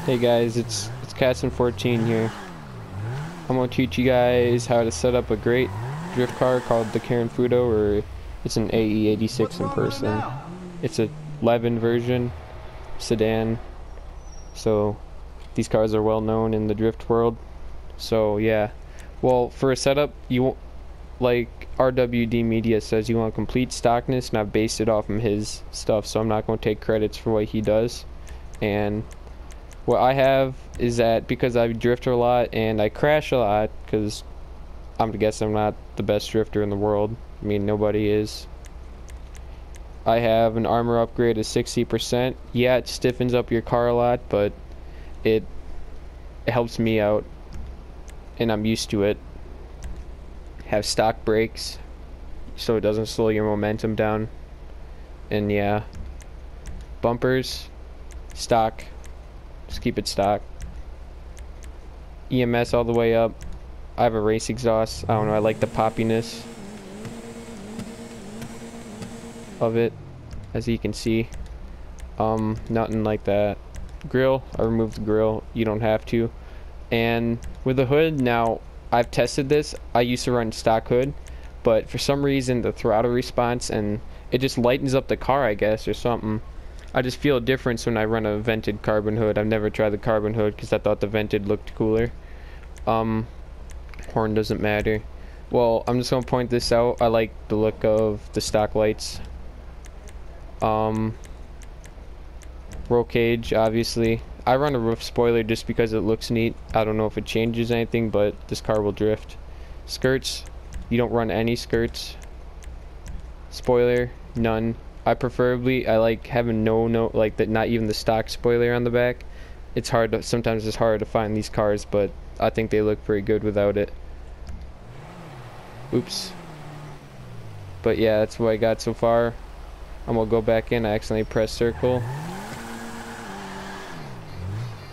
Hey guys, it's Casson14 here. I'm gonna teach you guys how to set up a great drift car called the Futo, or it's an AE86 in person. It's a 11 version sedan, so these cars are well known in the drift world. So yeah, well, for a setup, you want, like RWD Media says, you want complete stockness, and I've based it off of his stuff, so I'm not going to take credits for what he does. And what I have is that because I drift a lot and I crash a lot, because I'm not the best drifter in the world. I mean, nobody is. I have an armor upgrade of 60%. Yeah, it stiffens up your car a lot, but it helps me out, and I'm used to it. Have stock brakes, so it doesn't slow your momentum down. And yeah, bumpers, stock. Just keep it stock. EMS all the way up. I have a race exhaust. I don't know, I like the poppiness of it, as you can see. Nothing like that. Grill, I removed the grill. You don't have to. And with the hood, now I've tested this. I used to run stock hood, but for some reason the throttle response, and it just lightens up the car, I guess, or something. I just feel a difference when I run a vented carbon hood. I've never tried the carbon hood because I thought the vented looked cooler. Horn doesn't matter. Well, I'm just gonna point this out. I like the look of the stock lights. Roll cage, obviously. I run a roof spoiler just because it looks neat. I don't know if it changes anything, but this car will drift. Skirts, you don't run any skirts. Spoiler, none. I like having like that, not even the stock spoiler on the back. It's hard to, sometimes it's hard to find these cars, but I think they look pretty good without it. Oops. But yeah, that's what I got so far. I'm gonna go back in. I accidentally pressed circle.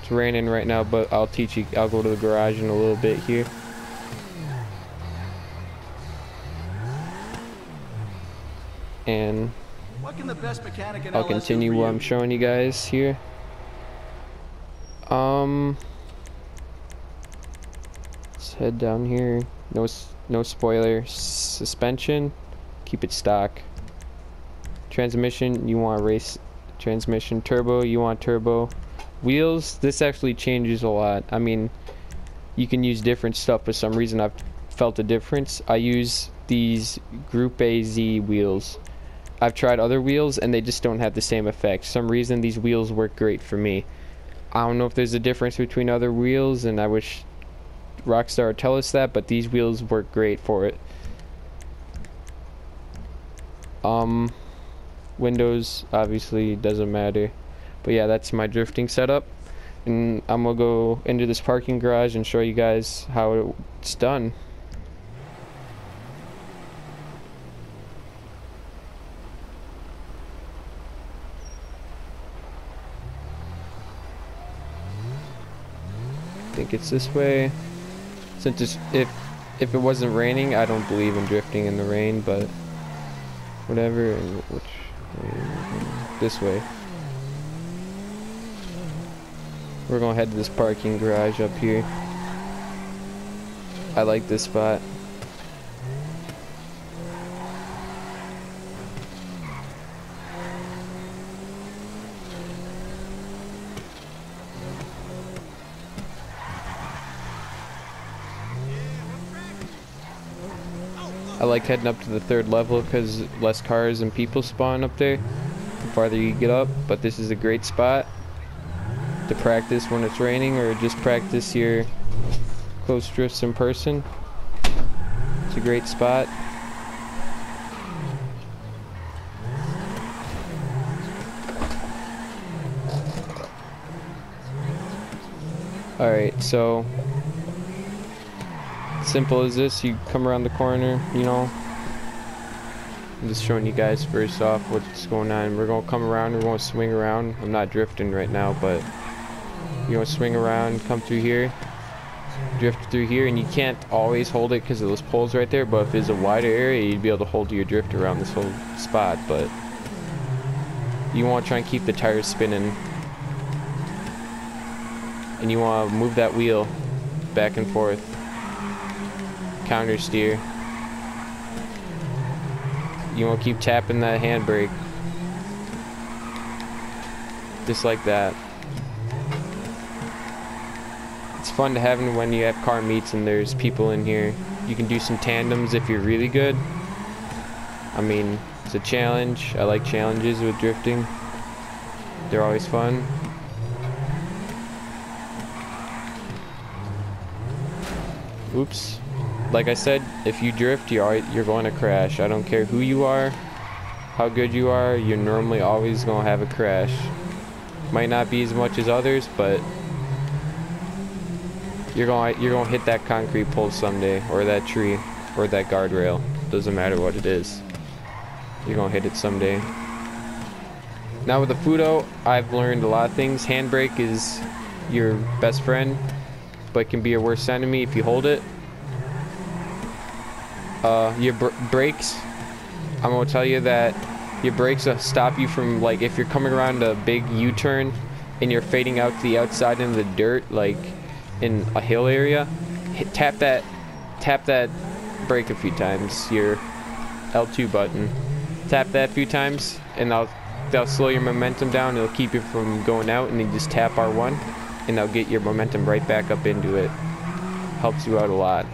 It's raining right now, but I'll teach you. I'll go to the garage in a little bit here. And I'll continue what I'm showing you guys here. Let's head down here. No spoiler. Suspension, keep it stock. Transmission, you want race transmission. Turbo, you want turbo. Wheels, this actually changes a lot. I mean, you can use different stuff. For some reason, I've felt a difference. I use these Group AZ wheels. I've tried other wheels and they just don't have the same effect. For some reason, these wheels work great for me. I don't know if there's a difference between other wheels, and I wish Rockstar would tell us that, but these wheels work great for it. Windows obviously doesn't matter, but yeah, that's my drifting setup, and I'm gonna go into this parking garage and show you guys how it's done. I think it's this way. Since if it wasn't raining, I don't believe in drifting in the rain, but whatever. And which way? This way. We're gonna head to this parking garage up here. I like this spot. I like heading up to the 3rd level because less cars and people spawn up there the farther you get up, but this is a great spot to practice when it's raining, or just practice your close drifts in person. It's a great spot. Alright, so simple as this. You come around the corner, you know. I'm just showing you guys first off what's going on. We're gonna come around, we're gonna swing around. I'm not drifting right now, but you're gonna swing around, come through here, drift through here, and you can't always hold it because of those poles right there, but if there's a wider area, you'd be able to hold your drift around this whole spot. But you want to try and keep the tires spinning. and you want to move that wheel back and forth. Counter steer. You want to keep tapping that handbrake. Just like that. It's fun to have when you have car meets and there's people in here. You can do some tandems if you're really good. I mean, it's a challenge. I like challenges with drifting. They're always fun. Oops. Like I said, if you drift, you're going to crash. I don't care who you are, how good you are, you're normally always going to have a crash. Might not be as much as others, but you're going to hit that concrete pole someday, or that tree, or that guardrail. Doesn't matter what it is. You're going to hit it someday. Now with the Futo, I've learned a lot of things. Handbrake is your best friend, but can be your worst enemy if you hold it. Your brakes, I'm going to tell you that your brakes will stop you from, like, if you're coming around a big U-turn and you're fading out to the outside into the dirt, like in a hill area, tap that brake a few times, your L2 button. Tap that a few times and that'll slow your momentum down. It'll keep you from going out, and then just tap R1 and that'll get your momentum right back up into it. Helps you out a lot.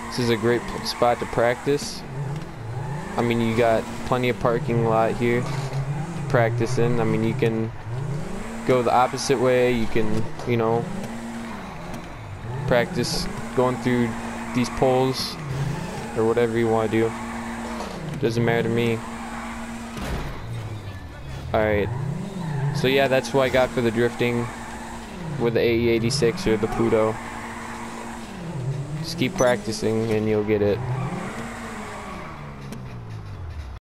This is a great spot to practice. I mean, you got plenty of parking lot here to practice in. I mean, you can go the opposite way. You can, you know, practice going through these poles or whatever you want to do. Doesn't matter to me. Alright. So yeah, that's what I got for the drifting with the AE86 or the Futo. Just keep practicing and you'll get it.